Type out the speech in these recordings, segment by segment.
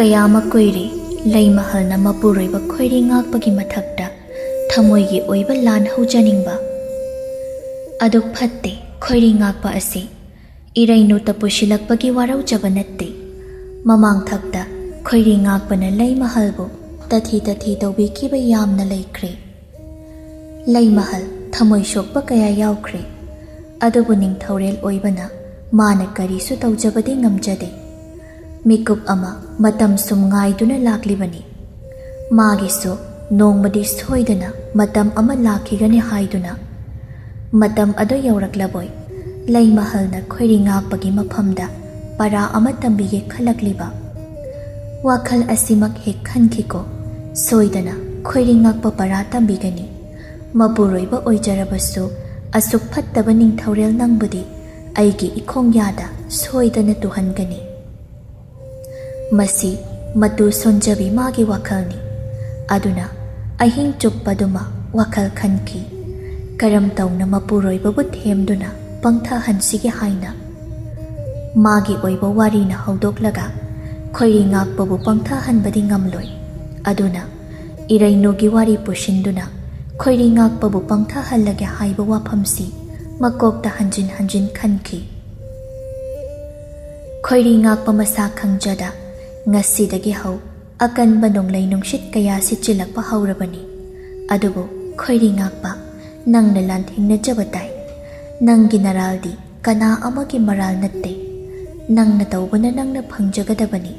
ꯀꯌꯥꯃ ꯀꯨꯏꯔꯦ ꯂꯩꯃꯍꯜꯅ ꯃꯄꯨꯔꯣꯏꯕ ꯈꯣꯏꯔꯤ ꯉꯥꯛꯄꯒꯤ ꯃꯊꯛꯇ ꯊꯃꯣꯏꯒꯤ ꯑꯣꯏꯕ ꯂꯥꯟ ꯍꯧꯖꯅꯤꯡꯕ ꯑꯗꯨ ꯐꯠꯇꯦ꯫ ꯈꯣꯏꯔꯤ ꯉꯥꯛꯄ ꯑꯁꯤ ꯏꯔꯩꯅꯨꯇ ꯄꯨꯁꯤꯜꯂꯛꯄꯒꯤ ꯋꯥꯔꯧꯖꯕ ꯅꯠꯇꯦ꯫ ꯃꯃꯥꯡꯊꯛꯇ ꯈꯣꯏꯔꯤ ꯉꯥꯛꯄꯅ ꯂꯩꯃꯍꯜꯕꯨ ꯇꯊꯤ ꯇꯊꯤ ꯇꯧꯕꯤꯈꯤꯕ ꯌꯥꯝꯅ ꯂꯩꯈ꯭ꯔꯦ꯫ ꯂꯩꯃꯍꯜ ꯊꯃꯣꯏ ꯁꯣꯛꯄ ꯀꯌꯥ ꯌꯥꯎꯈ꯭ꯔꯦ꯫ ꯑꯗꯨꯕꯨ ꯅꯤꯡꯊꯧꯔꯦꯜ ꯑꯣꯏꯕꯅ ꯃꯥꯅ ꯀꯔꯤꯁꯨ ꯇꯧꯖꯕꯗꯤ ꯉꯝꯖꯗꯦ꯫ ꯃꯤꯀꯨꯞ ꯑꯃ ꯃꯇꯝ ꯁꯨꯝ ꯉꯥꯏꯗꯨꯅ ꯂꯥꯛꯂꯤꯕꯅꯤ꯫ ꯃꯥꯒꯤꯁꯨ ꯅꯣꯡꯃꯗꯤ ꯁꯣꯏꯗꯅ ꯃꯇꯝ ꯑꯃ ꯂꯥꯛꯈꯤꯒꯅꯤ ꯍꯥꯏꯗꯨꯅ ꯃꯇꯝ ꯑꯗꯨ ꯌꯧꯔꯛꯂꯕꯣꯏ ꯂꯩꯃꯍꯜꯅ ꯈꯣꯏꯔꯤ ꯉꯥꯛꯄꯒꯤ ꯃꯐꯝꯗ ꯄꯔꯥ ꯑꯃ ꯇꯝꯕꯤꯒꯦ ꯈꯜꯂꯛꯂꯤꯕ ꯋꯥꯈꯜ ꯑꯁꯤꯃꯛ ꯍꯦꯛ ꯈꯟꯈꯤꯀꯣ ꯁꯣꯏꯗꯅ ꯈꯣꯏꯔꯤ ꯉꯥꯛꯄ ꯄꯔꯥ ꯇꯝꯕꯤꯒꯅꯤ꯫ ꯃꯄꯨꯔꯣꯏꯕ ꯑꯣꯏꯖꯔꯕꯁꯨ ꯑꯁꯨꯛ ꯐꯠꯇꯕ ꯅꯤꯡꯊꯧꯔꯦꯜ ꯅꯪꯕꯨꯗꯤ ꯑꯩꯒꯤ ꯏꯈꯣꯡꯌꯥꯗ ꯁꯣꯏꯗꯅ ꯇꯨꯍꯟꯒꯅꯤ꯫ ꯃꯁꯤ ꯃꯇꯨ ꯁꯣꯟꯖꯕꯤ ꯃꯥꯒꯤ ꯋꯥꯈꯜꯅꯤ꯫ ꯑꯗꯨꯅ ꯑꯍꯤꯡ ꯆꯨꯞꯄꯗꯨꯃ ꯋꯥꯈꯜ ꯈꯟꯈꯤ ꯀꯔꯝ ꯇꯧꯅ ꯃꯄꯨꯔꯣꯏꯕꯕꯨ ꯊꯦꯝꯗꯨꯅ ꯄꯪꯊꯍꯟꯁꯤꯒꯦ ꯍꯥꯏꯅ꯫ ꯃꯥꯒꯤ ꯑꯣꯏꯕ ꯋꯥꯔꯤꯅ ꯍꯧꯗꯣꯛꯂꯒ ꯈꯣꯏꯔꯤ ꯉꯥꯛꯄꯕꯨ ꯄꯪꯊꯍꯟꯕꯗꯤ ꯉꯝꯂꯣꯏ꯫ ꯑꯗꯨꯅ ꯏꯔꯩꯅꯨꯒꯤ ꯋꯥꯔꯤ ꯄꯨꯁꯤꯟꯗꯨꯅ ꯈꯣꯏꯔꯤ ꯉꯥꯛꯄꯕꯨ ꯄꯪꯊꯍꯜꯂꯒꯦ ꯍꯥꯏꯕ ꯋꯥꯐꯝꯁꯤ ꯃꯀꯣꯛꯇ ꯍꯟꯖꯤꯟ ꯍꯟꯖꯤꯟ ꯈꯟꯈꯤ꯫ ꯈꯣꯏꯔꯤ ꯉꯥꯛꯄ ꯃꯁꯥ ꯈꯪꯖꯗ ꯉꯁꯤꯗꯒꯤ ꯍꯧ ꯑꯀꯟꯕ ꯅꯣꯡꯂꯩ ꯅꯨꯡꯁꯤꯠ ꯀꯌꯥ ꯁꯤꯠꯆꯤꯜꯂꯛꯄ ꯍꯧꯔꯕꯅꯤ꯫ ꯑꯗꯨꯕꯨ ꯈꯣꯏꯔꯤ ꯉꯥꯛꯄ ꯅꯪꯅ ꯂꯥꯟꯊꯦꯡꯅꯖꯕ ꯇꯥꯏ꯫ ꯅꯪꯒꯤ ꯅꯔꯥꯜꯗꯤ ꯀꯅꯥ ꯑꯃꯒꯤ ꯃꯔꯥꯜ ꯅꯠꯇꯦ꯫ ꯅꯪꯅ ꯇꯧꯕꯅ ꯅꯪꯅ ꯐꯪꯖꯒꯗꯕꯅꯤ꯫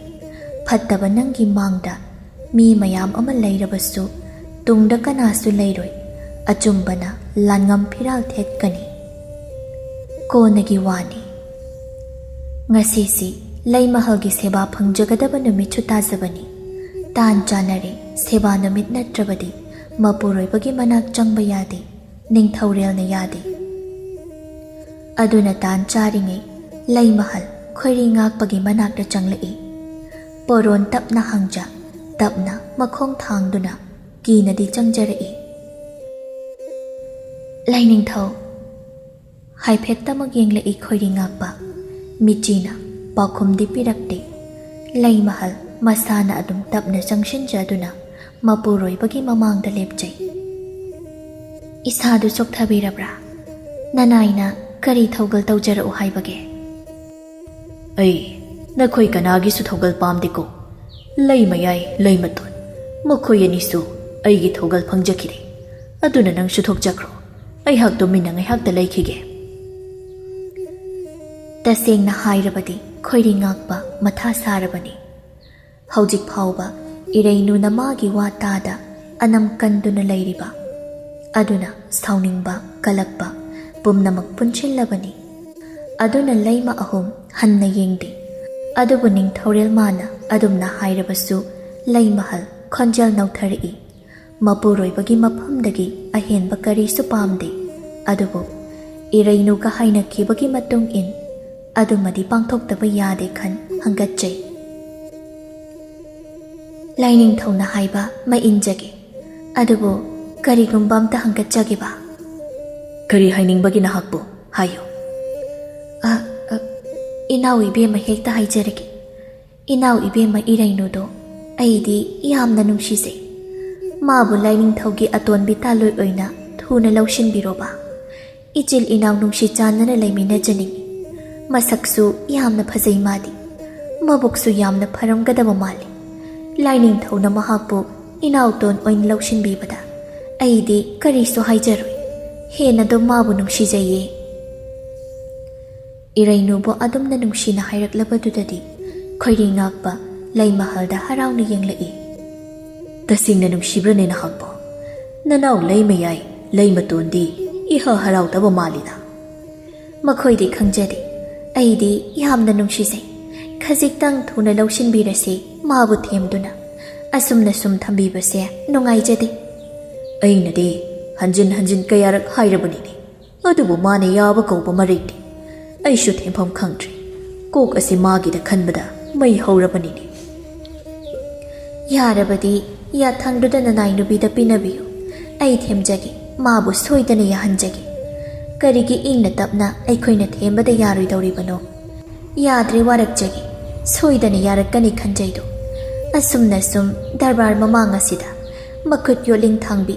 ꯐꯠꯇꯕ ꯅꯪꯒꯤ ꯃꯥꯡꯗ ꯃꯤ ꯃꯌꯥꯝ ꯑꯃ ꯂꯩꯔꯕꯁꯨ ꯇꯨꯡꯗ ꯀꯅꯥꯁꯨ ꯂꯩꯔꯣꯏ꯫ ꯑꯆꯨꯝꯕꯅ ꯂꯥꯟꯉꯝ ꯐꯤꯔꯥꯜ ꯊꯦꯠꯀꯅꯤ꯫ ꯀꯣꯟꯅꯒꯤ ꯋꯥꯅꯤ꯫ ꯉꯁꯤꯁꯤ ꯂꯩꯃꯍꯜꯒꯤ ꯁꯦꯕꯥ ꯐꯪꯖꯒꯗꯕ ꯅꯨꯃꯤꯠꯁꯨ ꯇꯥꯖꯕꯅꯤ꯫ ꯇꯥꯟ ꯆꯥꯅꯔꯦ꯫ ꯁꯦꯕꯥ ꯅꯨꯃꯤꯠ ꯅꯠꯇ꯭ꯔꯕꯗꯤ ꯃꯄꯨꯔꯣꯏꯕꯒꯤ ꯃꯅꯥꯛ ꯆꯪꯕ ꯌꯥꯗꯦ꯫ ꯅꯤꯡꯊꯧꯔꯦꯜꯅ ꯌꯥꯗꯦ꯫ ꯑꯗꯨꯅ ꯇꯥꯟ ꯆꯥꯔꯤꯉꯩ ꯂꯩꯃꯍꯜ ꯈꯣꯏꯔꯤ ꯉꯥꯛꯄꯒꯤ ꯃꯅꯥꯛꯇ ꯆꯪꯂꯛꯏ꯫ ꯄꯣꯔꯣꯟ ꯇꯞꯅ ꯍꯪꯖ ꯇꯞꯅ ꯃꯈꯣꯡ ꯊꯥꯡꯗꯨꯅ ꯀꯤꯅꯗꯤ ꯆꯪꯖꯔꯛꯏ꯫ ꯂꯩꯅꯤꯡꯊꯧ ꯍꯥꯏꯐꯦꯠꯇꯃꯛ ꯌꯦꯡꯂꯛꯏ ꯈꯣꯏꯔꯤ ꯉꯥꯛꯄ꯫ ꯃꯤꯠꯆꯤꯅ ꯄꯥꯎꯈꯨꯝꯗꯤ ꯄꯤꯔꯛꯇꯦ꯫ ꯂꯩꯃꯍꯜ ꯃꯁꯥꯅ ꯑꯗꯨꯝ ꯇꯞꯅ ꯆꯪꯁꯤꯟꯖꯗꯨꯅ ꯃꯄꯨꯔꯣꯏꯕꯒꯤ ꯃꯃꯥꯡꯗ ꯂꯦꯞꯆꯩ꯫ ꯏꯁꯥꯗꯨ ꯆꯣꯛꯊꯕꯤꯔꯕ꯭ꯔꯥ? ꯅꯅꯥꯏꯅ ꯀꯔꯤ ꯊꯧꯒꯜ ꯇꯧꯖꯔꯛꯎ ꯍꯥꯏꯕꯒꯦ? ꯑꯩ ꯅꯈꯣꯏ ꯀꯅꯥꯒꯤꯁꯨ ꯊꯧꯒꯜ ꯄꯥꯝꯗꯦꯀꯣ꯫ ꯂꯩꯃꯌꯥꯏ ꯂꯩꯃꯇꯣꯟ ꯃꯈꯣꯏ ꯑꯅꯤꯁꯨ ꯑꯩꯒꯤ ꯊꯧꯒꯜ ꯐꯪꯖꯈꯤꯗꯦ꯫ ꯑꯗꯨꯅ ꯅꯪꯁꯨ ꯊꯣꯛꯆꯈ꯭ꯔꯣ꯫ ꯑꯩꯍꯥꯛ ꯇꯨꯃꯤꯟꯅ ꯉꯥꯏꯍꯥꯛꯇ ꯂꯩꯈꯤꯒꯦ꯫ ꯇꯁꯦꯡꯅ ꯍꯥꯏꯔꯕꯗꯤ ꯈꯣꯏꯔꯤ ꯉꯥꯛꯄ ꯃꯊꯥ ꯁꯥꯔꯕꯅꯤ꯫ ꯍꯧꯖꯤꯛ ꯐꯥꯎꯕ ꯏꯔꯩꯅꯨꯅ ꯃꯥꯒꯤ ꯋꯥ ꯇꯥꯗ ꯑꯅꯝ ꯀꯟꯗꯨꯅ ꯂꯩꯔꯤꯕ ꯑꯗꯨꯅ ꯁꯥꯎꯅꯤꯡꯕ ꯀꯂꯛꯄ ꯄꯨꯝꯅꯃꯛ ꯄꯨꯟꯁꯤꯜꯂꯕꯅꯤ꯫ ꯑꯗꯨꯅ ꯂꯩꯃ ꯑꯍꯨꯝ ꯍꯟꯅ ꯌꯦꯡꯗꯦ꯫ ꯑꯗꯨꯕꯨ ꯅꯤꯡꯊꯧꯔꯦꯜ ꯃꯥꯅ ꯑꯗꯨꯝꯅ ꯍꯥꯏꯔꯕꯁꯨ ꯂꯩꯃꯍꯜ ꯈꯣꯟꯖꯦꯜ ꯅꯧꯊꯔꯛꯏ꯫ ꯃꯄꯨꯔꯣꯏꯕꯒꯤ ꯃꯐꯝꯗꯒꯤ ꯑꯍꯦꯟꯕ ꯀꯔꯤꯁꯨ ꯄꯥꯝꯗꯦ꯫ ꯑꯗꯨꯕꯨ ꯏꯔꯩꯅꯨꯒ ꯍꯥꯏꯅꯈꯤꯕꯒꯤ ꯃꯇꯨꯡ ꯏꯟ ꯑꯗꯨꯃꯗꯤ ꯄꯥꯡꯊꯣꯛꯇꯕ ꯌꯥꯗꯦ ꯈꯟ ꯍꯪꯒꯠꯆꯩ꯫ ꯂꯥꯏꯅꯤꯡꯊꯧꯅ ꯍꯥꯏꯕ ꯃꯥ ꯏꯟꯖꯒꯦ꯫ ꯑꯗꯨꯕꯨ ꯀꯔꯤꯒꯨꯝꯕ ꯑꯝꯇ ꯍꯪꯒꯠꯆꯒꯦꯕ꯫ ꯀꯔꯤ ꯍꯥꯏꯅꯤꯡꯕꯒꯤ ꯅꯍꯥꯛꯄꯨ ꯍꯥꯏꯌꯨ꯫ ꯏꯅꯥꯎ ꯏꯕꯦꯝꯃ ꯍꯦꯛꯇ ꯍꯥꯏꯖꯔꯒꯦ꯫ ꯏꯅꯥꯎ ꯏꯕꯦꯝꯃ ꯏꯔꯩꯅꯨꯗꯣ ꯑꯩꯗꯤ ꯌꯥꯝꯅ ꯅꯨꯡꯁꯤꯖꯩ꯫ ꯃꯥꯕꯨ ꯂꯥꯏꯅꯤꯡꯊꯧꯒꯤ ꯑꯇꯣꯟꯕꯤ ꯇꯥꯂꯣꯏ ꯑꯣꯏꯅ ꯊꯨꯅ ꯂꯧꯁꯤꯟꯕꯤꯔꯣꯕ꯫ ꯏꯆꯤꯜ ꯏꯅꯥꯎ ꯅꯨꯡꯁꯤ ꯆꯥꯟꯅꯅ ꯂꯩꯃꯤꯟꯅꯖꯅꯤꯡꯉꯤ꯫ ꯃꯁꯛꯁꯨ ꯌꯥꯝꯅ ꯐꯖꯩ ꯃꯥꯗꯤ꯫ ꯃꯕꯨꯛꯁꯨ ꯌꯥꯝꯅ ꯐꯔꯝꯒꯗꯕ ꯃꯥꯜꯂꯤ꯫ ꯂꯥꯏꯅꯤꯡꯊꯧꯅ ꯃꯍꯥꯛꯄꯨ ꯏꯅꯥꯎꯇꯣꯟ ꯑꯣꯏꯅ ꯂꯧꯁꯤꯟꯕꯤꯕꯗ ꯑꯩꯗꯤ ꯀꯔꯤꯁꯨ ꯍꯥꯏꯖꯔꯣꯏ꯫ ꯍꯦꯟꯅꯗꯨꯝ ꯃꯥꯕꯨ ꯅꯨꯡꯁꯤꯖꯩꯌꯦ꯫ ꯏꯔꯩꯅꯨꯕꯨ ꯑꯗꯨꯝꯅ ꯅꯨꯡꯁꯤꯅ ꯍꯥꯏꯔꯛꯂꯕꯗꯨꯗꯗꯤ ꯈꯣꯏꯔꯤ ꯉꯥꯛꯄ ꯂꯩꯃꯍꯜꯗ ꯍꯔꯥꯎꯅ ꯌꯦꯡꯂꯛꯏ꯫ ꯇꯁꯦꯡꯅ ꯅꯨꯡꯁꯤꯕ꯭ꯔꯅꯦ ꯅꯍꯥꯛꯄꯨ? ꯅꯅꯥꯎ ꯂꯩꯃꯌꯥꯏ ꯂꯩꯃꯇꯣꯟꯗꯤ ꯏꯍ ꯍꯔꯥꯎꯗꯕ ꯃꯥꯜꯂꯤꯗ꯫ ꯃꯈꯣꯏꯗꯤ ꯈꯪꯖꯗꯦ꯫ ꯑꯩꯗꯤ ꯌꯥꯝꯅ ꯅꯨꯡꯁꯤꯖꯩ꯫ ꯈꯖꯤꯛꯇꯪ ꯊꯨꯅ ꯂꯧꯁꯤꯟꯕꯤꯔꯁꯤ ꯃꯥꯕꯨ ꯊꯦꯝꯗꯨꯅ꯫ ꯑꯁꯨꯝꯅ ꯁꯨꯝ ꯊꯝꯕꯤꯕꯁꯦ ꯅꯨꯡꯉꯥꯏꯖꯗꯦ꯫ ꯑꯩꯅꯗꯤ ꯍꯟꯖꯤꯟ ꯍꯟꯖꯤൻ ꯀꯌꯥꯔꯛ ꯍꯥꯏꯔꯕꯅꯤꯅꯦ꯫ ꯑꯗꯨꯕꯨ ꯃꯥꯅ ꯌꯥꯕ ꯀꯧꯕ ꯃꯔꯩꯇꯦ꯫ ꯑꯩꯁꯨ ꯊꯦꯝꯐꯝ ꯈꯪꯗ꯭ꯔꯦ꯫ ꯀꯣꯛ ꯑꯁꯤ ꯃꯥꯒꯤꯗ ꯈꯟꯕꯗ ꯃꯩ ꯍꯧꯔꯕꯅꯤꯅꯦ꯫ ꯌꯥꯔꯕꯗꯤ ꯌꯥꯊꯪꯗꯨꯗ ꯅꯅꯥꯏ ꯅꯨꯄꯤꯗ ꯄꯤꯅꯕꯤꯌꯨ꯫ ꯑꯩ ꯊꯦꯝꯖꯒꯦ꯫ ꯃꯥꯕꯨ ꯁꯣꯏꯗꯅ ꯌꯥꯍꯟꯖꯒꯦ꯫ ꯀꯔꯤꯒꯤ ꯏꯪꯅ ꯇꯞꯅ ꯑꯩꯈꯣꯏꯅ ꯊꯦꯝꯕꯗ ꯌꯥꯔꯣꯏꯗꯧꯔꯤꯕꯅꯣ? ꯌꯥꯗ꯭ꯔꯦ ꯋꯥꯔꯛꯆꯒꯦ꯫ ꯁꯣꯏꯗꯅ ꯌꯥꯔꯛꯀꯅꯤ ꯈꯟꯖꯩꯗꯣ꯫ ꯑꯁꯨꯝꯅ ꯁꯨꯝ ꯗꯔꯕꯥꯔ ꯃꯃꯥꯡ ꯑꯁꯤꯗ ꯃꯈꯨꯠ ꯌꯣꯠꯂꯤꯡ ꯊꯥꯡꯕꯤ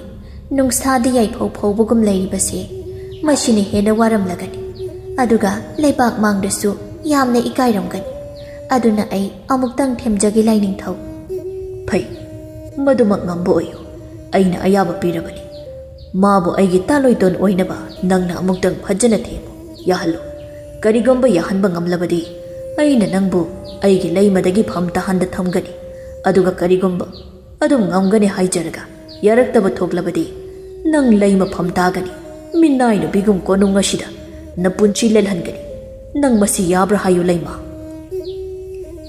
ꯅꯨꯡꯁꯥꯗ ꯌꯥꯏꯐꯧ ꯐꯧꯕꯒꯨꯝ ꯂꯩꯔꯤꯕꯁꯦ ꯃꯁꯤꯅ ꯍꯦꯟꯅ ꯋꯥꯔꯝꯂꯒꯅꯤ ꯑꯗꯨꯒ ꯂꯩꯕꯥꯛ ꯃꯥꯡꯗꯁꯨ ꯌꯥꯝꯅ ꯏꯀꯥꯏꯔꯝꯒꯅꯤ ꯑꯗꯨꯅ ꯑꯩ ꯑꯃꯨꯛꯇꯪ ꯊꯦꯝꯖꯒꯦ ꯂꯥꯏꯅꯤꯡꯊꯧ ꯐꯩ ꯃꯗꯨꯃꯛ ꯉꯝꯕ ꯑꯣꯏꯌꯨ ꯑꯩꯅ ꯑꯌꯥꯕ ꯄꯤꯔꯕꯅꯤ ꯃꯥꯕꯨ ꯑꯩꯒꯤ ꯇꯥꯂꯣꯏꯇꯣꯟ ꯑꯣꯏꯅꯕ ꯅꯪꯅ ꯑꯃꯨꯛꯇꯪ ꯐꯖꯅ ꯊꯦꯝꯃꯨ ꯌꯥꯍꯜꯂꯨ ꯀꯔꯤꯒꯨꯝꯕ ꯌꯥꯍꯟꯕ ꯉꯝꯂꯕꯗꯤ ꯑꯩꯅ ꯅꯪꯕꯨ ꯑꯩꯒꯤ ꯂꯩꯃꯗꯒꯤ ꯐꯝ ꯇꯥꯍꯟꯗ ꯊꯝꯒꯅꯤ ꯑꯗꯨꯒ ꯀꯔꯤꯒꯨꯝꯕ ꯑꯗꯨꯝ ꯉꯝꯒꯅꯤ ꯍꯥꯏꯖꯔꯒ ꯌꯥꯔꯛꯇꯕ ꯊꯣꯛꯂꯕꯗꯤ ꯅꯪ ꯂꯩꯃ ꯐꯝ ꯇꯥꯒꯅꯤ ꯃꯤꯅꯥꯏ ꯅꯨꯄꯤꯒꯨꯝ ꯀꯣꯅꯨꯡ ꯑꯁꯤꯗ ꯅꯄꯨꯟꯁꯤ ꯂꯦꯜꯍꯟꯒꯅꯤ ꯅꯪ ꯃꯁꯤ ꯌꯥꯕ꯭ꯔꯥ ꯍꯥꯏꯌꯨ ꯂꯩꯃ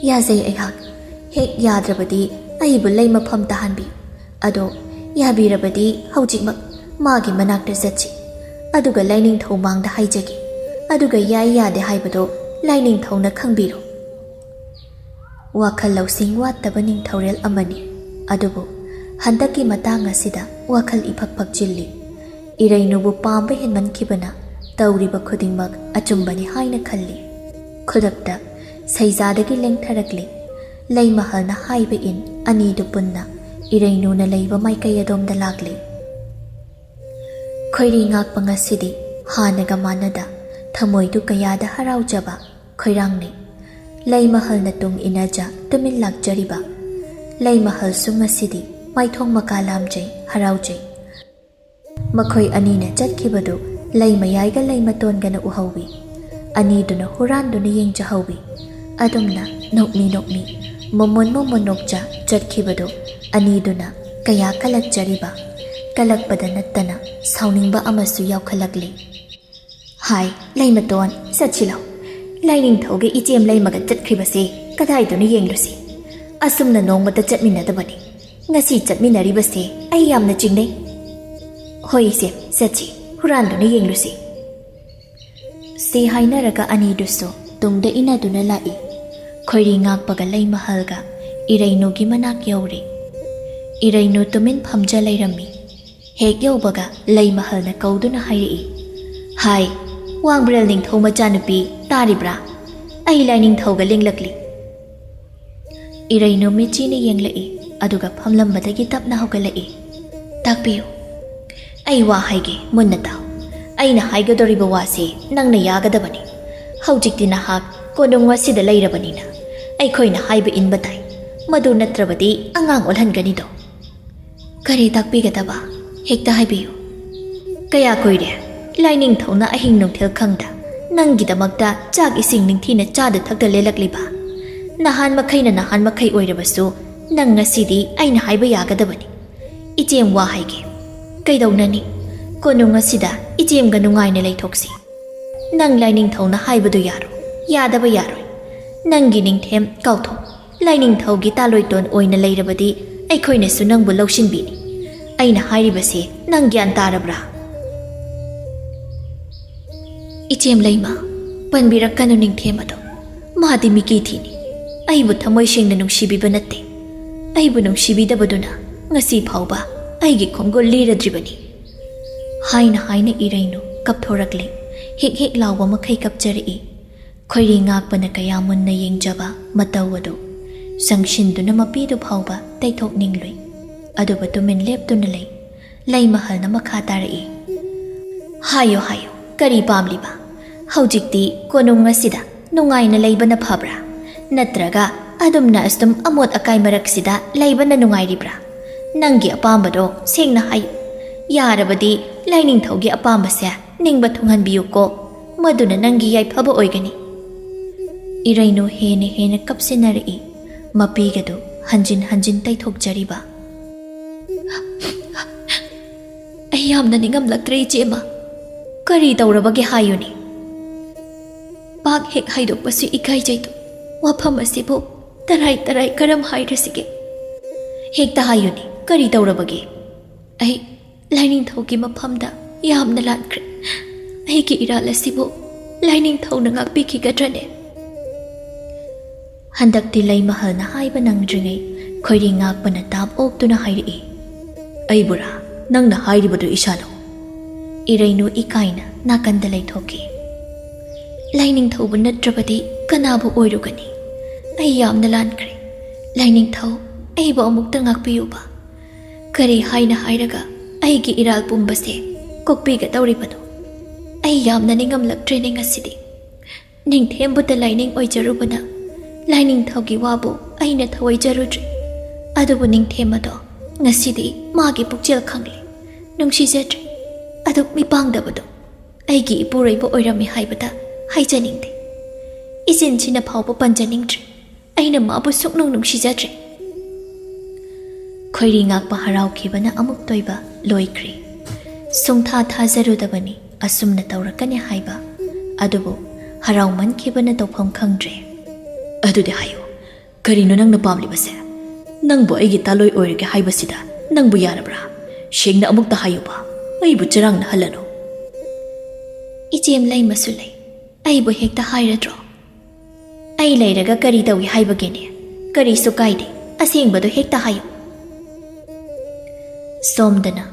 ꯌꯥꯖꯩ ꯑꯩꯍꯥꯛ ꯍꯦꯛ ꯌꯥꯗ꯭ꯔꯕꯗꯤ ꯑꯩꯕꯨ ꯂꯩꯃꯐꯝ ꯇꯥꯍꯟꯕꯤꯌꯨ ꯑꯗꯣ ꯌꯥꯕꯤꯔꯕꯗꯤ ꯍꯧꯖꯤꯛꯃꯛ ꯃꯥꯒꯤ ꯃꯅꯥꯛꯇ ꯆꯠꯁꯤ ꯑꯗꯨꯒ ꯂꯥꯏꯅꯤꯡꯊꯧ ꯃꯥꯡꯗ ꯍꯥꯏꯖꯒꯦ ꯑꯗꯨꯒ ꯌꯥꯏ ꯌꯥꯗꯦ ꯍꯥꯏꯕꯗꯣ ꯂꯥꯏꯅꯤꯡꯊꯧꯅ ꯈꯪꯕꯤꯔꯣ ꯋꯥꯈꯜ ꯂꯧꯁꯤꯡ ꯋꯥꯠꯇꯕ ꯅꯤꯡꯊꯧꯔꯦꯜ ꯑꯃꯅꯤ ꯑꯗꯨꯕꯨ ꯍꯟꯗꯛꯀꯤ ꯃꯇꯥꯡ ꯑꯁꯤꯗ ꯋꯥꯈꯜ ꯏꯐꯛ ꯐꯛꯆꯤꯜꯂꯤ ꯏꯔꯩꯅꯨꯕꯨ ꯄꯥꯝꯕ ꯍꯦꯟꯃꯟꯈꯤꯕꯅ ꯇꯧꯔꯤꯕ ꯈꯨꯗꯤꯡꯃꯛ ꯑꯆꯨꯝꯕꯅꯤ ꯍꯥꯏꯅ ꯈꯜꯂꯤ ꯈꯨꯗꯛꯇ ꯁꯩꯖꯥꯗꯒꯤ ꯂꯦꯡꯊꯔꯛꯂꯤ ꯂꯩꯃꯍꯜꯅ ꯍꯥꯏꯕ ꯏꯟ ꯑꯅꯤꯗꯨ ꯄꯨꯟꯅ ꯏꯔꯩꯅꯨꯅ ꯂꯩꯕ ꯃꯥꯏꯀꯩ ꯑꯗꯣꯝꯗ ꯂꯥꯛꯂꯤ ꯈꯣꯏꯔꯤ ꯉꯥꯛꯄ ꯉꯁꯤꯗꯤ ꯍꯥꯟꯅꯒ ꯃꯥꯟꯅꯗ ꯊꯃꯣꯏꯗꯨ ꯀꯌꯥꯗ ꯍꯔꯥꯎꯖꯕ ꯈꯣꯏꯔꯥꯡꯅꯩ ꯂꯩꯃꯍꯜꯅ ꯇꯨꯡ ꯏꯟꯅꯖ ꯇꯨꯃꯤꯟ ꯂꯥꯛꯆꯔꯤꯕ ꯂꯩꯃꯍꯜꯁꯨ ꯉꯁꯤꯗꯤ ꯃꯥꯏꯊꯣꯡ ꯃꯀꯥ ꯂꯥꯝꯖꯩ ꯍꯔꯥꯎꯖꯩ ꯃꯈꯣꯏ ꯑꯅꯤꯅ ꯆꯠꯈꯤꯕꯗꯨ ꯂꯩꯃꯌꯥꯏꯒ ꯂꯩꯃꯇꯣꯟꯒꯅ ꯎꯍꯧꯋꯤ ꯑꯅꯤꯗꯨꯅ ꯍꯨꯔꯥꯟꯗꯨꯅ ꯌꯦꯡꯖꯍꯧꯋꯤ ꯑꯗꯨꯝꯅ ꯅꯣꯛꯃꯤ ꯅꯣꯛꯃꯤ ꯃꯣꯃꯣꯟ ꯃꯣꯃꯣꯟ ꯅꯣꯛꯆ ꯆꯠꯈꯤꯕꯗꯨ ꯑꯅꯤꯗꯨꯅ ꯀꯌꯥ ꯀꯂꯛꯆꯔꯤꯕ ꯀꯂꯛꯄꯗ ꯅꯠꯇꯅ ꯁꯥꯎꯅꯤꯡꯕ ꯑꯃꯁꯨ ꯌꯥꯎꯈꯠꯂꯛꯂꯤ ꯍꯥꯏ ꯂꯩꯃꯇꯣꯟ ꯆꯠꯁꯤꯂꯥꯎ ꯂꯥꯏꯅꯤꯡꯊꯧꯒꯤ ꯏꯆꯦꯝ ꯂꯩꯃꯒ ꯆꯠꯈ꯭ꯔꯤꯕꯁꯦ ꯀꯗꯥꯏꯗꯨꯅ ꯌꯦꯡꯂꯨꯁꯤ ꯑꯁꯨꯝꯅ ꯅꯣꯡꯃꯇ ꯆꯠꯃꯤꯟꯅꯗꯕꯅꯤ ꯉꯁꯤ ꯆꯠꯃꯤꯟꯅꯔꯤꯕꯁꯦ ꯑꯩ ꯌꯥꯝꯅ ꯆꯤꯡꯅꯩ ꯍꯣꯏ ꯏꯆꯦ ꯆꯠꯁꯤ ꯍꯨꯔꯥꯟꯗꯨꯅ ꯌꯦꯡꯂꯨꯁꯤ ꯁꯤ ꯍꯥꯏꯅꯔꯒ ꯑꯅꯤꯗꯨꯁꯨ ꯇꯨꯡꯗ ꯏꯟꯅꯗꯨꯅ ꯂꯥꯛꯏ ꯈꯣꯏꯔꯤ ꯉꯥꯛꯄꯒ ꯂꯩꯃꯍꯜꯒ ꯏꯔꯩꯅꯨꯒꯤ ꯃꯅꯥꯛ ꯌꯧꯔꯤ ꯏꯔꯩꯅꯨ ꯇꯨꯃꯤꯟ ꯐꯝꯖ ꯂꯩꯔꯝꯃꯤ ꯍꯦꯛ ꯌꯧꯕꯒ ꯂꯩꯃꯍꯜꯅ ꯀꯧꯗꯨꯅ ꯍꯥꯏꯔꯛꯏ ꯍꯥꯏ ꯋꯥꯡꯕ꯭ꯔꯦꯜ ꯅꯤꯡꯊꯧ ꯃꯆꯥꯅꯨꯄꯤ ꯇꯥꯔꯤꯕ꯭ꯔꯥ ꯑꯩ ꯂꯥꯏꯅꯤꯡꯊꯧꯒ ꯂꯦꯡꯂꯛꯂꯤ ꯏꯔꯩꯅꯨ ꯃꯤꯠꯆꯤꯅ ꯌꯦꯡꯂꯛꯏ ꯑꯗꯨꯒ ꯐꯝꯂꯝꯕꯗꯒꯤ ꯇꯞꯅ ꯍꯧꯒꯠꯂꯛꯏ ꯇꯥꯛꯄꯤꯌꯨ ꯑꯩ ꯋꯥ ꯍꯥꯏꯒꯦ ꯃꯨꯟꯅ ꯇꯥꯎ ꯑꯩꯅ ꯍꯥꯏꯒꯗꯧꯔꯤꯕ ꯋꯥꯁꯦ ꯅꯪꯅ ꯌꯥꯒꯗꯕꯅꯤ ꯍꯧꯖꯤꯛꯇꯤ ꯅꯍꯥꯛ ꯀꯣꯅꯨꯡ ꯑꯁꯤꯗ ꯂꯩꯔꯕꯅꯤꯅ ꯑꯩꯈꯣꯏꯅ ꯍꯥꯏꯕ ꯏꯟꯕ ꯇꯥꯏ ꯃꯗꯨ ꯅꯠꯇ꯭ꯔꯕꯗꯤ ꯑꯉꯥꯡ ꯑꯣꯜꯍꯟꯒꯅꯤꯗꯣ ꯀꯔꯤ ꯇꯥꯛꯄꯤꯒꯗꯕ ꯍꯦꯛꯇ ꯍꯥꯏꯕꯤꯌꯨ ꯀꯌా ꯀꯨꯏꯔꯦ ꯂꯥꯏꯅꯤꯡꯊꯧꯅ ꯑꯍꯤꯡ ꯅꯨꯡꯊꯤꯜ ꯈꯪꯗ ꯅꯪꯒꯤꯗꯃꯛꯇ ꯆꯥꯛ ꯏꯁꯤꯡ ꯅꯤꯡꯊꯤꯅ ꯆꯥꯗ ꯊꯛꯇ ꯂꯦꯜꯂꯛꯂꯤꯕ ꯅꯍꯥꯟ ꯃꯈꯩꯅ ꯅꯍꯥꯟ ꯃꯈꯩ ꯑꯣꯏꯔꯕꯁꯨ ꯅꯪ ꯉꯁꯤꯗꯤ ꯑꯩꯅ ꯍꯥꯏꯕ ꯌꯥꯒꯗꯕꯅꯤ ꯏꯆꯦꯝ ꯋꯥ ꯍꯥꯏꯒꯦ ꯀꯩꯗꯧꯅꯅꯤ ꯀꯣꯅꯨꯡ ꯑꯁꯤꯗ ꯏꯆꯦꯝꯒ ꯅꯨꯡꯉꯥꯏꯅ ꯂꯩꯊꯣꯛꯁꯤ ꯅꯪ ꯂꯥꯏꯅꯤꯡꯊꯧꯅ ꯍꯥꯏꯕꯗꯨ ꯌꯥꯔꯣ ꯌꯥꯗꯕ ꯌꯥꯔꯣꯏ ꯅꯪꯒꯤ ꯅꯤꯡꯊꯦꯝ ꯀꯥꯎꯊꯣꯛ ꯂꯥꯏꯅꯤꯡꯊꯧꯒꯤ ꯇꯥꯂꯣꯏꯇꯣꯟ ꯑꯣꯏꯅ ꯂꯩꯔꯕꯗꯤ ꯑꯩꯈꯣꯏꯅꯁꯨ ꯅꯪꯕꯨ ꯂꯧꯁꯤꯟꯕꯤꯅꯤ ꯑꯩꯅ ꯍꯥꯏꯔꯤꯕꯁꯦ ꯅꯪ ꯒ꯭ꯌꯥꯟ ꯇꯥꯔꯕ꯭ꯔꯥ ꯏꯆꯦꯝ ꯂꯩꯃ ꯄꯟꯕꯤꯔꯛꯀꯅꯨ ꯅꯤꯡꯊꯦꯝ ꯑꯗꯣ ꯃꯥꯗꯤ ꯃꯤꯀꯤ ꯊꯤꯅꯤ ꯑꯩꯕꯨ ꯊꯃꯣꯏ ꯁꯦꯡꯅ ꯅꯨꯡꯁꯤꯕꯤꯕ ꯅꯠꯇꯦ ꯑꯩꯕꯨ ꯅꯨꯡꯁꯤꯕꯤꯗꯕꯗꯨꯅ ꯉꯁꯤ ꯐꯥꯎꯕ ꯑꯩꯒꯤ ꯈꯣꯡꯒꯨꯜ ꯂꯤꯔꯗ꯭ꯔꯤꯕꯅꯤ ꯍꯥꯏꯅ ꯍꯥꯏꯅ ꯏꯔꯩꯅꯨ ꯀꯞꯊꯣꯔꯛꯂꯤ ꯍꯦꯛ ꯍꯦꯛ ꯂꯥꯎꯕ ꯃꯈꯩ ꯀꯞꯆꯔꯛꯏ ꯈꯣꯏꯔꯤ ꯉꯥꯛꯄꯅ ꯀꯌా ꯃꯨꯟꯅ ꯌꯦꯡꯖꯕ ꯃꯇꯧ ꯑꯗꯨ ꯆꯪꯁꯤꯟꯗꯨꯅ ꯃꯄꯤꯗꯨ ꯐꯥꯎꯕ ꯇꯩꯊꯣꯛꯅꯤꯡꯂꯨꯏ ꯑꯗꯨꯕꯨ ꯇꯨꯃꯤꯟ ꯂꯦꯞꯇꯨꯅ ꯂꯩ ꯂꯩꯃꯍꯜꯅ ꯃꯈꯥ ꯇꯥꯔꯛꯏ ꯍꯥꯏꯌꯣ ꯍꯥꯏꯌꯣ ꯀꯔꯤ ꯄꯥꯝꯂꯤꯕ ꯍꯧꯖꯤꯛꯇꯤ ꯀꯣꯅꯨꯡ ꯑꯁꯤꯗ ꯅꯨꯡꯉꯥꯏꯅ ꯂꯩꯕꯅ ꯐꯕ꯭ꯔꯥ ꯅꯠꯇ꯭ꯔꯒ ꯑꯗꯨꯝꯅ ꯑꯁꯨꯝ ꯑꯃꯣꯠ ꯑꯀꯥꯏ ꯃꯔꯛꯁꯤꯗ ꯂꯩꯕꯅ ꯅꯨꯡꯉꯥꯏꯔꯤꯕ꯭ꯔꯥ ꯅꯪꯒꯤ ꯑꯄꯥꯝꯕꯗꯣ ꯁꯦꯡꯅ ꯍꯥꯏꯌꯨ ꯌꯥꯔꯕꯗꯤ ꯂꯥꯏꯅꯤꯡꯊꯧꯒꯤ ꯑꯄꯥꯝꯕꯁꯦ ꯅꯤꯡꯕ ꯊꯨꯡꯍꯟꯕꯤꯌꯨꯀꯣ ꯃꯗꯨꯅ ꯅꯪꯒꯤ ꯌꯥꯏꯐꯕ ꯑꯣꯏꯒꯅꯤ ꯏꯔꯩꯅꯨ ꯍꯦꯟꯅ ꯍꯦꯟꯅ ꯀꯞꯁꯤꯟꯅꯔꯛꯏ ꯃꯄꯤꯒꯗꯨ ꯍꯟꯖꯤꯟ ꯍꯟꯖꯤꯟ ꯇꯩꯊꯣꯛꯆꯔꯤꯕ ꯑꯩ ꯌꯥꯝꯅ ꯅꯤꯡꯉꯝꯂꯛꯇ꯭ꯔꯦ ꯏꯆꯦꯃ ꯀꯔꯤ ꯇꯧꯔꯕꯒꯦ ꯍꯥꯏꯌꯨꯅꯤ ꯄꯥꯛ ꯍꯦꯛ ꯍꯥꯏꯗꯣꯛꯄꯁꯨ ꯏꯀꯥꯏꯖꯩꯗꯣ ꯋꯥꯐꯝ ꯑꯁꯤꯕꯨ ꯇꯔꯥꯏ ꯇꯔꯥꯏ ꯀꯔꯝ ꯍꯥꯏꯔꯁꯤꯒꯦ ꯍꯦꯛꯇ ꯍꯥꯏꯌꯨꯅꯤ ꯀꯔꯤ ꯇꯧꯔꯕꯒꯦ ꯑꯩ ꯂꯥꯏꯅꯤꯡꯊꯧꯒꯤ ꯃꯐꯝꯗ ꯌꯥꯝꯅ ꯂꯥꯟꯈ꯭ꯔꯦ ꯑꯩꯒꯤ ꯏꯔꯥꯜ ꯑꯁꯤꯕꯨ ꯂꯥꯏꯅꯤꯡꯊꯧꯅ ꯉꯥꯛꯄꯤꯈꯤꯒꯗ꯭ꯔꯅꯦ ꯍꯟꯗꯛꯇꯤ ꯂꯩꯃꯍꯜꯅ ꯍꯥꯏꯕ ꯅꯪꯗ꯭ꯔꯤꯉꯩ ꯈꯣꯏꯔꯤ ꯉꯥꯛꯄꯅ ꯇꯥꯞ ꯑꯣꯛꯇꯨꯅ ꯍꯥꯏꯔꯛꯏ ꯑꯩꯕꯨꯔꯥ ꯅꯪꯅ ꯍꯥꯏꯔꯤꯕꯗꯨ ꯏꯁꯥꯅꯣ ꯏꯔꯩꯅꯨ ꯏꯀꯥꯏꯅ ꯅꯥꯀꯟꯗ ꯂꯩꯊꯣꯛꯈꯤ ꯂꯥꯏꯅꯤꯡꯊꯧꯕꯨ ꯅꯠꯇ꯭ꯔꯕꯗꯤ ꯀꯅꯥꯕꯨ ꯑꯣꯏꯔꯨꯒꯅꯤ ꯑꯩ ꯌꯥꯝꯅ ꯂꯥꯟꯈ꯭ꯔꯦ ꯂꯥꯏꯅꯤꯡꯊꯧ ꯑꯩꯕꯨ ꯑꯃꯨꯛꯇ ꯉꯥꯛꯄꯤꯌꯨꯕ ꯀꯔꯤ ꯍꯥꯏꯅ ꯍꯥꯏꯔꯒ ꯑꯩꯒꯤ ꯏꯔꯥꯜ ꯄꯨꯝꯕꯁꯦ ꯀꯣꯛꯄꯤꯒꯗꯧꯔꯤꯕꯅꯣ ꯑꯩ ꯌꯥꯝꯅ ꯅꯤꯡꯉꯝꯂꯛꯇ꯭ꯔꯦꯅꯦ ꯉꯁꯤꯗꯤ ꯅꯤꯡꯊꯦꯝꯕꯨꯗ ꯂꯥꯏꯅꯤꯡ ꯑꯣꯏꯖꯔꯨꯕꯅ ꯂꯥꯏꯅꯤꯡꯊꯧꯒꯤ ꯋꯥꯕꯨ ꯑꯩꯅ ꯊꯑꯣꯏꯖꯔꯨꯗ꯭ꯔꯦ ꯑꯗꯨꯕꯨ ꯅꯤꯡꯊꯦꯝ ꯑꯗꯣ ꯉꯁꯤꯗꯤ ꯃꯥꯒꯤ ꯄꯨꯛꯆꯦꯜ ꯈꯪꯂꯦ ꯅꯨꯡꯁꯤꯖꯗ꯭ꯔꯦ ꯑꯗꯨꯛ ꯃꯤꯄꯥꯡꯗꯕꯗꯣ ꯑꯩꯒꯤ ꯏꯄꯨꯔꯣꯏꯕ ꯑꯣꯏꯔꯝꯃꯤ ꯍꯥꯏꯕꯗ ꯍꯥꯏꯖꯅꯤꯡꯗꯦ ꯏꯆꯤꯟꯁꯤꯅ ꯐꯥꯎꯕ ꯄꯟꯖꯅꯤꯡꯗ꯭ꯔꯦ ꯑꯩꯅ ꯃꯥꯕꯨ ꯁꯨꯛꯅꯨꯡ ꯅꯨꯡꯁꯤꯖꯗ꯭ꯔꯦ ꯈꯣꯏꯔꯤ ꯉꯥꯛꯄ ꯍꯔꯥꯎꯈꯤꯕꯅ ꯑꯃꯨꯛ ꯇꯣꯏꯕ ꯂꯣꯏꯈ꯭ꯔꯦ ꯁꯨꯡꯊꯥ ꯊꯥꯖꯔꯨꯗꯕꯅꯤ ꯑꯁꯨꯝꯅ ꯇꯧꯔꯛꯀꯅꯤ ꯍꯥꯏꯕ ꯑꯗꯨꯕꯨ ꯍꯔꯥꯎꯃꯟꯈꯤꯕꯅ ꯇꯧꯐꯝ ꯈꯪꯗ꯭ꯔꯦ ꯑꯗꯨꯗꯤ ꯍꯥꯏꯌꯨ ꯀꯔꯤꯅꯣ ꯅꯪꯅ ꯄꯥꯝꯂꯤꯕꯁꯦ ꯅꯪꯕꯨ ꯑꯩꯒꯤ ꯇꯥꯂꯣꯏ ꯑꯣꯏꯔꯒꯦ ꯍꯥꯏꯕꯁꯤꯗ ꯅꯪꯕꯨ ꯌꯥꯔꯕ꯭ꯔꯥ ꯁꯦꯡꯅ ꯑꯃꯨꯛꯇ ꯍꯥꯏꯌꯨꯕ ꯑꯩꯕꯨ ꯆꯔꯥꯡꯅꯍꯜꯂꯅꯨ ꯏꯆꯦꯝ ꯂꯩꯃꯁꯨ ꯂꯩ ꯑꯩꯕꯨ ꯍꯦꯛꯇ ꯍꯥꯏꯔꯗ꯭ꯔꯣ ꯑꯩ ꯂꯩꯔꯒ ꯀꯔꯤ ꯇꯧꯏ ꯍꯥꯏꯕꯒꯦꯅꯦ ꯀꯔꯤꯁꯨ ꯀꯥꯏꯗꯦ ꯑꯁꯦꯡꯕꯗꯣ ꯍꯦꯛꯇ ꯍꯥꯏꯌꯨ ꯁꯣꯝꯗꯅ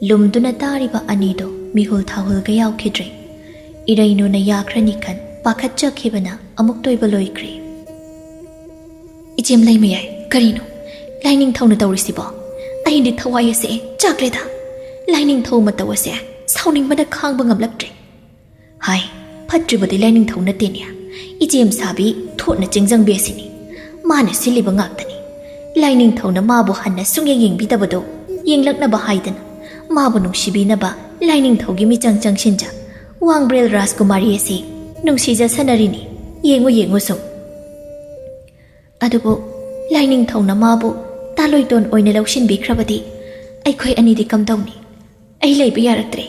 ꯂꯨꯝꯗꯨꯅ ꯇꯥꯔꯤꯕ ꯑꯅꯤꯗꯣ ꯃꯤꯍꯨꯜ ꯊꯥꯍꯨꯜꯒ ꯌꯥꯎꯈꯤꯗ꯭ꯔꯦ ꯏꯔꯩꯅꯨꯅ ꯌꯥꯈ꯭ꯔꯅꯤ ꯈꯟ ꯄꯥꯈꯠꯆꯈꯤꯕꯅ ꯑꯃꯨꯛ ꯇꯣꯏꯕ ꯂꯣꯏꯈ꯭ꯔꯦ ꯏꯆꯦꯝ ꯂꯩꯃꯌꯥꯏ ꯀꯔꯤꯅꯣ ꯂꯥꯏꯅꯤꯡꯊꯧꯅ ꯇꯧꯔꯤꯁꯤꯕꯣ ꯑꯩꯗꯤ ꯊꯋꯥꯏ ꯑꯁꯦ ꯆꯥꯛꯂꯦꯗ ꯂꯥꯏꯅꯤꯡꯊꯧ ꯃꯇꯧ ꯑꯁꯦ ꯁꯥꯎꯅꯤꯡꯕꯅ ꯈꯥꯡꯕ ꯉꯝꯂꯛꯇ꯭ꯔꯦ ꯍꯥꯏ ꯐꯠꯇ꯭ꯔꯤꯕꯗꯤ ꯂꯥꯏꯅꯤꯡꯊꯧ ꯅꯠꯇꯦꯅꯦ ꯏꯆꯦꯝ ꯁꯥꯕꯤ ꯊꯣꯠꯅ ꯆꯤꯡꯖꯪꯕꯤ ꯑꯁꯤꯅꯤ ꯃꯥꯅ ꯁꯤꯜꯂꯤꯕ ꯉꯥꯛꯇꯅꯤ ꯂꯥꯏꯅꯤꯡꯊꯧꯅ ꯃꯥꯕꯨ ꯍꯟꯅ ꯁꯨꯡꯌꯦꯡ ꯌꯦꯡꯕꯤꯗꯕꯗꯣ ꯌꯦꯡꯂꯛꯅꯕ ꯍꯥꯏꯗꯅ ꯃꯥꯕꯨ ꯅꯨꯡꯁꯤꯕꯤꯅꯕ ꯂꯥꯏꯅꯤꯡꯊꯧꯒꯤ ꯃꯤꯆꯪ ꯆꯪꯁꯤꯟꯖ ꯋꯥꯡꯕ꯭ꯔꯦꯜ ꯔꯥꯖꯀꯨꯃꯥꯔꯤ ꯑꯁꯤ ꯅꯨꯡꯁꯤꯖꯁꯅꯔꯤꯅꯤ ꯌꯦꯡꯉꯨ ꯌꯦꯡꯉꯨ ꯁꯨꯝ ꯑꯗꯨꯕꯨ ꯂꯥꯏꯅꯤꯡꯊꯧꯅ ꯃꯥꯕꯨ ꯇꯥꯂꯣꯏꯇꯣꯟ ꯑꯣꯏꯅ ꯂꯧꯁꯤꯟꯕꯤꯈ꯭ꯔꯕꯗꯤ ꯑꯩꯈꯣꯏ ꯑꯅꯤꯗꯤ ꯀꯝꯗꯧꯅꯤ ꯑꯩ ꯂꯩꯕ ꯌꯥꯔꯛꯇ꯭ꯔꯦ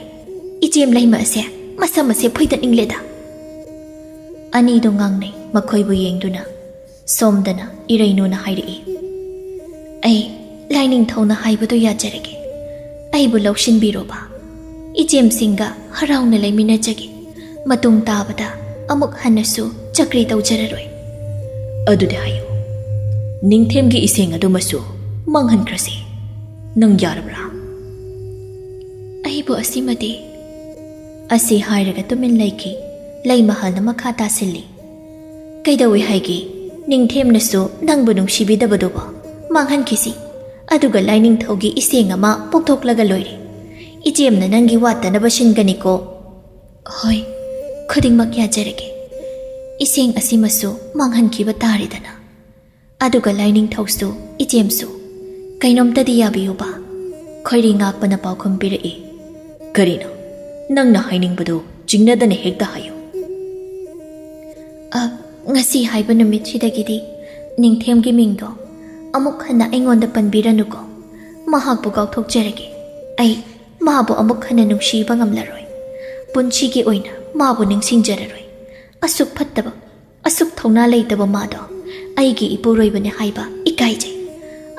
ꯏꯆꯦꯝ ꯂꯩꯃ ꯑꯁꯦ ꯃꯁꯝ ꯑꯁꯦ ꯐꯣꯏꯗꯠꯅꯤꯡꯂꯦꯗ ꯑꯅꯤꯗꯣ ꯉꯥꯡꯅꯩ ꯃꯈꯣꯏꯕꯨ ꯌꯦꯡꯗꯨꯅ ꯁꯣꯝꯗꯅ ꯏꯔꯩꯅꯨꯅ ꯍꯥꯏꯔꯛꯏ ꯑꯩ ꯂꯥꯏꯅꯤꯡꯊꯧꯅ ꯍꯥꯏꯕꯗꯣ ꯌꯥꯖꯔꯒꯦ ꯑꯩꯕꯨ ꯂꯧꯁꯤꯟꯕꯤꯔꯣꯕ ꯏꯆꯦꯝꯁꯤꯡꯒ ꯍꯔꯥꯎꯅ ꯂꯩꯃꯤꯟꯅꯖꯒꯦ ꯃꯇꯨꯡ ꯇꯥꯕꯗ ꯑꯃꯨꯛ ꯍꯟꯅꯁꯨ ꯆꯀ꯭ꯔꯤ ꯇꯧꯖꯔꯔꯣꯏ ꯑꯗꯨꯗꯤ ꯍꯥꯏꯌꯨ ꯅꯤꯡꯊꯦꯝꯒꯤ ꯏꯁꯦꯡ ꯑꯗꯨꯃꯁꯨ ꯃꯥꯡꯍꯟꯈ꯭ꯔꯁꯤ ꯅꯪ ꯌꯥꯔꯕ꯭ꯔꯥ ꯑꯩꯕꯨ ꯑꯁꯤꯃꯗꯤ ꯑꯁꯤ ꯍꯥꯏꯔꯒ ꯇꯨꯃꯤꯟ ꯂꯩꯈꯤ ꯂꯩꯃꯍꯜꯅ ꯃꯈꯥ ꯇꯥꯁꯤꯜꯂꯤ ꯀꯩꯗꯧꯏ ꯍꯥꯏꯒꯦ ꯅꯤꯡꯊꯦꯝꯅꯁꯨ ꯅꯪꯕꯨ ꯅꯨꯡꯁꯤꯕꯤꯗꯕꯗꯨꯕꯣ ꯃꯥꯡꯍꯟꯈꯤꯁꯤ ꯑꯗꯨꯒ ꯂꯥꯏꯅꯤꯡꯊꯧꯒꯤ ꯏꯁꯦꯡ ꯑꯃ ꯄꯣꯛꯊꯣꯛꯂꯒ ꯂꯣꯏꯔꯦ ꯏꯆꯦꯝꯅ ꯅꯪꯒꯤ ꯋꯥꯠꯇꯅꯕ ꯁꯤꯟꯒꯅꯤꯀꯣ ꯍꯣꯏ ꯈꯨꯗꯤꯡꯃꯛ ꯌꯥꯖꯔꯒꯦ ꯏꯁꯦꯡ ꯑꯁꯤꯃꯁꯨ ꯃꯥꯡꯍꯟꯈꯤꯕ ꯇꯥꯔꯦꯗꯅ ꯑꯗꯨꯒ ꯂꯥꯏꯅꯤꯡꯊꯧꯁꯨ ꯏꯆꯦꯝꯁꯨ ꯀꯩꯅꯣꯝꯇꯗꯤ ꯌꯥꯕꯤꯌꯨꯕ ꯈꯣꯏꯔꯤ ꯉꯥꯛꯄꯅ ꯄꯥꯎꯈꯨꯝ ꯄꯤꯔꯛꯏ ꯀꯔꯤꯅꯣ ꯅꯪꯅ ꯍꯥꯏꯅꯤꯡꯕꯗꯨ ꯆꯤꯡꯅꯗꯅ ꯍꯦꯛꯇ ꯍꯥꯏꯌꯨ ꯉꯁꯤ ꯍꯥꯏꯕ ꯅꯨꯃꯤꯠꯁꯤꯗꯒꯤꯗꯤ ꯅꯤꯡꯊꯦꯝꯒꯤ ꯃꯤꯡꯗꯣ ꯑꯃꯨꯛ ꯍꯟꯅ ꯑꯩꯉꯣꯟꯗ ꯄꯟꯕꯤꯔꯅꯨꯀꯣ ꯃꯍꯥꯛꯄꯨ ꯀꯥꯎꯊꯣꯛꯆꯔꯒꯦ ꯑꯩ ꯃꯥꯕꯨ ꯑꯃꯨꯛ ꯍꯟꯅ ꯅꯨꯡꯁꯤꯕ ꯉꯝꯂꯔꯣꯏ ꯄꯨꯟꯁꯤꯒꯤ ꯑꯣꯏꯅ ꯃꯥꯕꯨ ꯅꯤꯡꯁꯤꯡꯖꯔꯔꯣꯏ ꯑꯁꯨꯛ ꯐꯠꯇꯕ ꯑꯁꯨꯛ ꯊꯧꯅꯥ ꯂꯩꯇꯕ ꯃꯥꯗꯣ ꯑꯩꯒꯤ ꯏꯄꯨꯔꯣꯏꯕꯅꯤ ꯍꯥꯏꯕ ꯏꯀꯥꯏꯖꯩ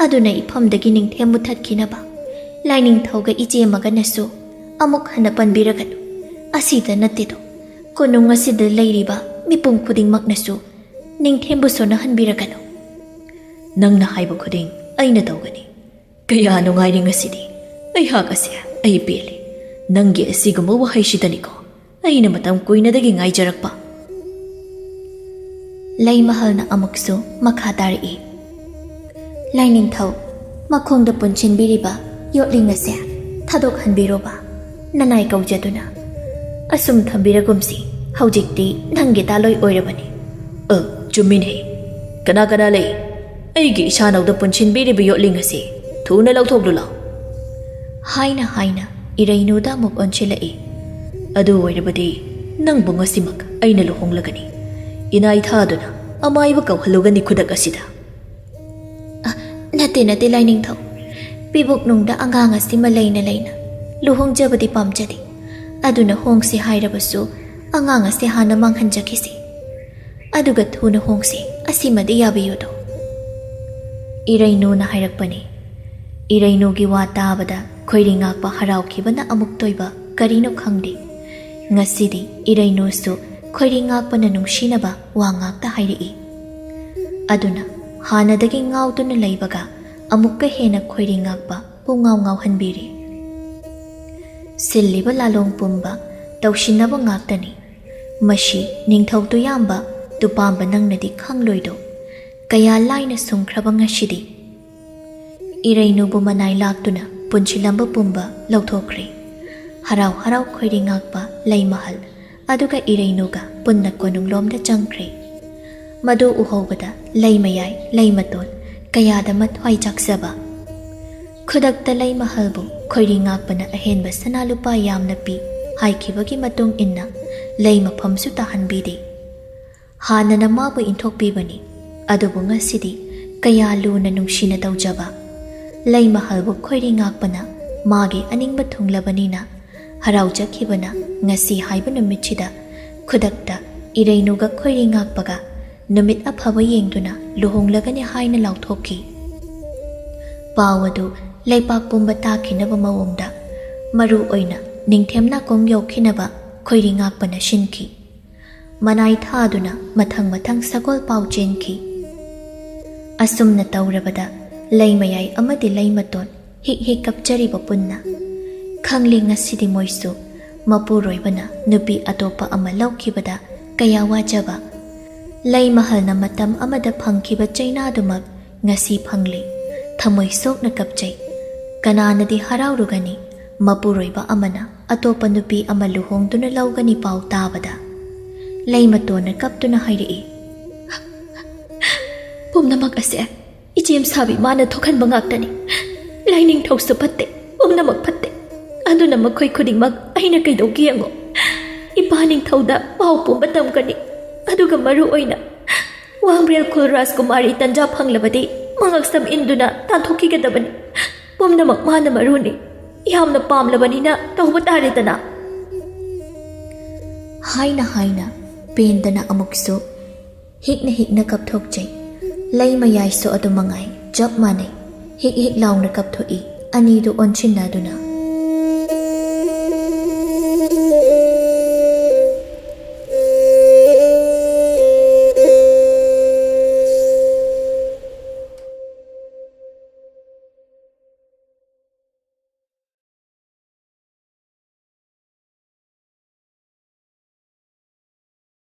ꯑꯗꯨꯅ ꯏꯐꯝꯗꯒꯤ ꯅꯤꯡꯊꯦꯝ ꯃꯨꯊꯠꯈꯤꯅꯕ ꯂꯥꯏꯅꯤꯡꯊꯧꯒ ꯏꯆꯦꯃꯒꯅꯁꯨ ꯑꯃꯨꯛ ꯍꯟꯅ ꯄꯟꯕꯤꯔꯒꯅꯨ ꯑꯁꯤꯗ ꯅꯠꯇꯦꯗꯣ ꯀꯣꯅꯨꯡ ꯑꯁꯤꯗ ꯂꯩꯔꯤꯕ ꯃꯤꯄꯨꯝ ꯈꯨꯗꯤꯡꯃꯛꯅꯁꯨ ꯅꯤꯡꯊꯦꯝꯕꯨ ꯁꯣꯟꯅꯍꯟꯕꯤꯔꯒꯅꯨ ꯅꯪꯅ ꯍꯥꯏꯕ ꯈꯨꯗꯤꯡ ꯑꯩꯅ ꯇꯧꯒꯅꯤ ꯀꯌꯥ ꯅꯨꯡꯉꯥꯏꯔꯤ ꯉꯁꯤꯗꯤ ꯑꯩꯍꯥꯛ ꯑꯁꯦ ꯑꯩ ꯄꯦꯜꯂꯤ ꯅꯪꯒꯤ ꯑꯁꯤꯒꯨꯝꯕ ꯋꯥꯍꯩꯁꯤꯗꯅꯤꯀꯣ ꯑꯩꯅ ꯃꯇꯝ ꯀꯨꯏꯅꯗꯒꯤ ꯉꯥꯏꯖꯔꯛꯄ ꯂꯩꯃꯍꯜꯅ ꯑꯃꯨꯛꯁꯨ ꯃꯈꯥ ꯇꯥꯔꯛꯏ ꯂꯥꯏꯅꯤꯡꯊꯧ ꯃꯈꯣꯡꯗ ꯄꯨꯟꯁꯤꯟꯕꯤꯔꯤꯕ ꯌꯣꯠꯂꯤꯡ ꯑꯁꯦ ꯊꯥꯗꯣꯛꯍꯟꯕꯤꯔꯣꯕ ꯅꯅꯥꯏ ꯀꯧꯖꯗꯨꯅ ꯑꯁꯨꯝ ꯊꯝꯕꯤꯔꯒꯨꯝꯁꯤ ꯍꯧꯖꯤꯛꯇꯤ ꯅꯪꯒꯤ ꯇꯥꯂꯣꯏ ꯑꯣꯏꯔꯕꯅꯤ ꯆꯨꯝꯃꯤꯅꯦ ꯀꯅꯥ ꯀꯅꯥ ꯂꯩ ꯑꯩꯒꯤ ꯏꯁꯥꯅꯧꯗ ꯄꯨꯟꯁꯤꯟꯕꯤꯔꯤꯕ ꯌꯣꯠꯂꯤꯡ ꯑꯁꯤ ꯊꯨꯅ ꯂꯧꯊꯣꯛꯂꯨ ꯂꯥꯎ ꯍꯥꯏꯅ ꯍꯥꯏꯅ ꯏꯔꯩꯅꯨꯗ ꯑꯃꯨꯛ ꯑꯣꯟꯁꯤꯜꯂꯛꯏ ꯑꯗꯨ ꯑꯣꯏꯔꯕꯗꯤ ꯅꯪꯕꯨ ꯉꯁꯤꯃꯛ ꯑꯩꯅ ꯂꯨꯍꯣꯡꯂꯒꯅꯤ ꯏꯅꯥꯏ ꯊꯥꯗꯨꯅ ꯑꯃꯥꯏꯕ ꯀꯧꯍꯜꯂꯨꯒꯅꯤ ꯈꯨꯗꯛ ꯑꯁꯤꯗ ꯅꯠꯇꯦ ꯂꯥꯏꯅꯤꯡꯊꯧ ꯄꯤꯕꯨꯛꯅꯨꯡꯗ ꯑꯉꯥꯡ ꯑꯁꯤꯃ ꯂꯩꯅ ꯂꯨꯍꯣꯡꯖꯕꯗꯤ ꯄꯥꯝꯖꯗꯦ ꯑꯗꯨꯅ ꯍꯣꯡꯁꯤ ꯍꯥꯏꯔꯕꯁꯨ ꯑꯉꯥꯡ ꯑꯁꯤ ꯍꯥꯟꯅ ꯃꯥꯡꯍꯟꯖꯈꯤꯁꯤ ꯑꯗꯨꯒ ꯊꯨꯅ ꯍꯣꯡꯁꯤ ꯑꯁꯤꯃꯗꯤ ꯌꯥꯕꯤꯌꯨꯗꯣ ꯏꯔꯩꯅꯨꯅ ꯍꯥꯏꯔꯛꯄꯅꯤ ꯏꯔꯩꯅꯨꯒꯤ ꯋꯥ ꯇꯥꯕꯗ ꯈꯣꯏꯔꯤ ꯉꯥꯛꯄ ꯍꯔꯥꯎꯈꯤꯕꯅ ꯑꯃꯨꯛ ꯇꯣꯏꯕ ꯀꯔꯤꯅꯣ ꯈꯪꯗꯦ ꯉꯁꯤꯗꯤ ꯏꯔꯩꯅꯨꯁꯨ ꯈꯣꯏꯔꯤ ꯉꯥꯛꯄꯅ ꯅꯨꯡꯁꯤꯅꯕ ꯋꯥ ꯉꯥꯛꯇ ꯍꯥꯏꯔꯛꯏ ꯑꯗꯨꯅ ꯍꯥꯟꯅꯗꯒꯤ ꯉꯥꯎꯗꯨꯅ ꯂꯩꯕꯒ ꯑꯃꯨꯛꯀ ꯍꯦꯟꯅ ꯈꯣꯏꯔꯤ ꯉꯥꯛꯄ ꯄꯨꯡꯉꯥꯎ ꯉꯥꯎꯍꯟꯕꯤꯔꯤ ꯁꯤꯜꯂꯤꯕ ꯂꯥꯂꯣꯡ ꯄꯨꯝꯕ ꯇꯧꯁꯤꯟꯅꯕ ꯉꯥꯛꯇꯅꯤ ꯃꯁꯤ ꯅꯤꯡꯊꯧ ꯇꯨꯌꯥꯝꯕ ꯇꯨꯄꯥꯝꯕ ꯅꯪꯅꯗꯤ ꯈꯪꯂꯣꯏꯗꯣ ꯀꯌꯥ ꯂꯥꯏꯅ ꯁꯨꯝꯈ꯭ꯔꯕ ꯉꯁꯤꯗꯤ ꯏꯔꯩꯅꯨꯕꯨ ꯃꯅꯥꯏ ꯂꯥꯛꯇꯨꯅ ꯄꯨꯟꯁꯤꯜꯂꯝꯕ ꯄꯨꯝꯕ ꯂꯧꯊꯣꯛꯈ꯭ꯔꯦ꯫ ꯍꯔꯥꯎ ꯍꯔꯥꯎ ꯈꯣꯏꯔꯤ ꯉꯥꯛꯄ ꯂꯩ ꯃꯍꯜ ꯑꯗꯨꯒ ꯏꯔꯩꯅꯨꯒ ꯄꯨꯟꯅ ꯀꯣꯅꯨꯡꯂꯣꯝꯗ ꯆꯪꯈ꯭ꯔꯦ꯫ ꯃꯗꯨ ꯎꯍꯧꯕꯗ ꯂꯩ ꯃꯌꯥꯏ ꯂꯩ ꯃꯇꯣꯟ ꯀꯌꯥꯗ ꯃꯊ꯭ꯋꯥꯏ ꯆꯥꯛꯆꯕ꯫ ꯈꯨꯗꯛꯇ ꯂꯩ ꯃꯍꯜꯕꯨ ꯈꯣꯏꯔꯤ ꯉꯥꯛꯄꯅ ꯑꯍꯦꯟꯕ ꯁꯅꯥ ꯂꯨꯄꯥ ꯌꯥꯝꯅ ꯄꯤ ꯍꯥꯏꯈꯤꯕꯒꯤ ꯃꯇꯨꯡ ꯏꯟꯅ ꯂꯩ ꯃꯐꯝꯁꯨ ꯇꯥꯍꯟꯕꯤꯗꯦ꯫ ꯍꯥꯟꯅꯅ ꯃꯥꯕꯨ ꯏꯟꯊꯣꯛꯄꯤꯕꯅꯤ, ꯑꯗꯨꯕꯨ ꯉꯁꯤꯗꯤ ꯀꯌꯥ ꯂꯨꯅ ꯅꯨꯡꯁꯤꯅ ꯇꯧꯖꯕ꯫ ꯂꯩ ꯃꯍꯜꯕꯨ ꯈꯣꯏꯔꯤ ꯉꯥꯛꯄꯅ ꯃꯥꯒꯤ ꯑꯅꯤꯡꯕ ꯊꯨꯡꯂꯕꯅꯤꯅ ꯍꯔꯥꯎꯖꯈꯤꯕꯅ ꯉꯁꯤ ꯍꯥꯏꯕ ꯅꯨꯃꯤꯠꯁꯤꯗ ꯈꯨꯗꯛꯇ ꯏꯔꯩꯅꯨꯒ ꯈꯣꯏꯔꯤ ꯉꯥꯛꯄꯒ ꯅꯨꯃꯤꯠ ꯑꯐꯕ ꯌꯦꯡꯗꯨꯅ ꯂꯨꯍꯣꯡꯂꯒꯅꯤ ꯍꯥꯏꯅ ꯂꯥꯎꯊꯣꯛꯈꯤ꯫ ꯄꯥꯎ ꯑꯗꯨ ꯂꯩꯄꯥꯛ ꯄꯨꯝꯕ ꯇꯥꯈꯤꯅꯕ ꯃꯑꯣꯡꯗ ꯃꯔꯨ ꯑꯣꯏꯅ ꯅꯤꯡꯊꯦꯝ ꯅꯥꯀꯣꯡ ꯌꯧꯈꯤꯅꯕ ꯈꯣꯏꯔꯤ ꯉꯥꯛꯄꯅ ꯁꯤꯟꯈꯤ꯫ ꯃꯅꯥꯏ ꯊꯥꯗꯨꯅ ꯃꯊꯪ ꯃꯊꯪ ꯁꯒꯣꯜ ꯄꯥꯎ ꯆꯦꯟꯈꯤ꯫ ꯑꯁꯨꯝꯅ ꯇꯧꯔꯕꯗ ꯂꯩ ꯃꯌꯥꯏ ꯑꯃꯗꯤ ꯂꯩ ꯃꯇꯣꯟ ꯍꯤꯛ ꯍꯤꯛ ꯀꯞꯆꯔꯤꯕ ꯄꯨꯟꯅ ꯈꯪꯂꯦ ꯉꯁꯤꯗꯤ ꯃꯣꯏꯁꯨ ꯃꯄꯨꯔꯣꯏꯕꯅ ꯅꯨꯄꯤ ꯑꯇꯣꯞꯄ ꯑꯃ ꯂꯧꯈꯤꯕꯗ ꯀꯌꯥ ꯋꯥꯖꯕ꯫ ꯂꯩ ꯃꯍꯜꯅ ꯃꯇꯝ ꯑꯃꯗ ꯐꯪꯈꯤꯕ ꯆꯩꯅꯥꯗꯨꯃꯛ ꯉꯁꯤ ꯐꯪꯂꯦ꯫ ꯊꯃꯣꯏ ꯁꯣꯛꯅ ꯀꯞꯆꯩ꯫ ꯀꯅꯥꯅꯗꯤ ꯍꯔꯥꯎꯔꯨꯒꯅꯤ ꯃꯄꯨꯔꯣꯏꯕ ꯑꯃꯅ ꯑꯇꯣꯞꯄ ꯅꯨꯄꯤ ꯑꯃ ꯂꯨꯍꯣꯡꯗꯨꯅ ꯂꯧꯒꯅꯤ ꯄꯥꯎ ꯇꯥꯕꯗ꯫ ꯂꯩ ꯃꯇꯣꯟꯅ ꯀꯞꯇꯨꯅ ꯍꯥꯏꯔꯛꯏ, ꯄꯨꯝꯅꯃꯛ ꯑꯁꯦ ꯏꯆꯦꯝ ꯁꯥꯕꯤ ꯃꯥꯅ ꯊꯣꯛꯍꯟꯕ ꯉꯥꯛꯇꯅꯤ꯫ ꯂꯥꯏꯅꯤꯡꯊꯧꯁꯨ ꯐꯠꯇꯦ, ꯄꯨꯝꯅꯃꯛ ꯐꯠꯇꯦ꯫ ꯑꯗꯨꯅ ꯃꯈꯣꯏ ꯈꯨꯗꯤꯡꯃꯛ ꯑꯩꯅ ꯀꯩꯗꯧꯒꯦ ꯌꯦꯡꯉꯣ꯫ ꯏꯄꯥ ꯅꯤꯡꯊꯧꯗ ꯄꯥꯎ ꯄꯨꯝꯕ ꯇꯝꯒꯅꯤ, ꯑꯗꯨꯒ ꯃꯔꯨ ꯑꯣꯏꯅ ꯋꯥꯡꯕ꯭ꯔꯦꯜ ꯈꯨꯜ ꯔꯥꯖꯀꯨꯃꯥꯔꯤ ꯇꯟꯖꯥ ꯐꯪꯂꯕꯗꯤ ꯃꯉꯛꯁꯝ ꯏꯟꯗꯨꯅ ꯇꯥꯟꯊꯣꯛꯈꯤꯒꯗꯕꯅꯤ꯫ ꯄꯨꯝꯅꯃꯛ ꯃꯥꯅ ꯃꯔꯨꯅꯤ, ꯌꯥꯝꯅ ꯄꯥꯝꯂꯕꯅꯤꯅ ꯇꯧꯕ ꯇꯥꯔꯦꯗꯅ꯫ ꯍꯥꯏꯅ ꯄꯦꯟꯗꯅ ꯑꯃꯨꯛꯁꯨ ꯍꯤꯛꯅ ꯍꯤꯛꯅ ꯀꯞꯊꯣꯛꯆꯩ꯫ ꯂꯩ ꯃꯌꯥꯏꯁꯨ ꯑꯗꯨꯃꯉꯥꯏ ꯆꯞ ꯃꯥꯟꯅꯩ, ꯍꯤꯛ ꯍꯤꯛ ꯂꯥꯎꯅ ꯀꯞꯊꯣꯛꯏ꯫ ꯑꯅꯤꯗꯨ ꯑꯣꯟꯁꯤꯟꯅꯗꯨꯅ